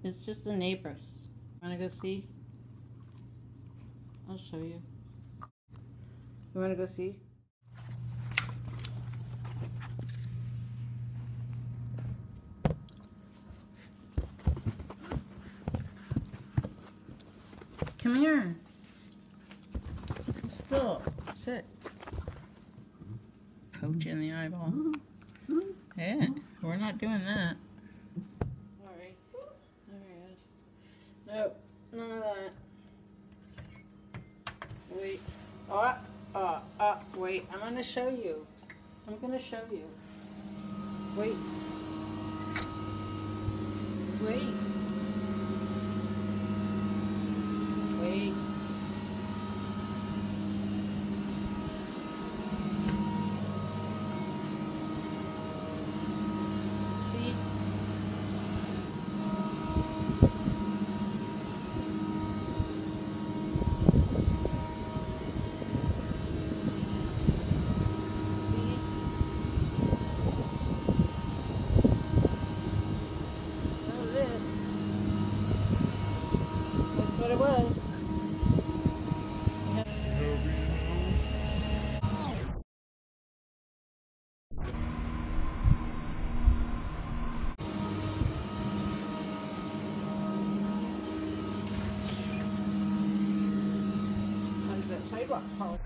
It's just the neighbors. Wanna go see? I'll show you. You wanna go see? Come here. Still. Sit. Poke you in the eyeball. Yeah, we're not doing that. Alright. Alright. Nope. None of that. Wait. Wait. I'm gonna show you. I'm gonna show you. Wait. Wait. Wait. See? That was it. That's what it was. Sunset sidewalk polish.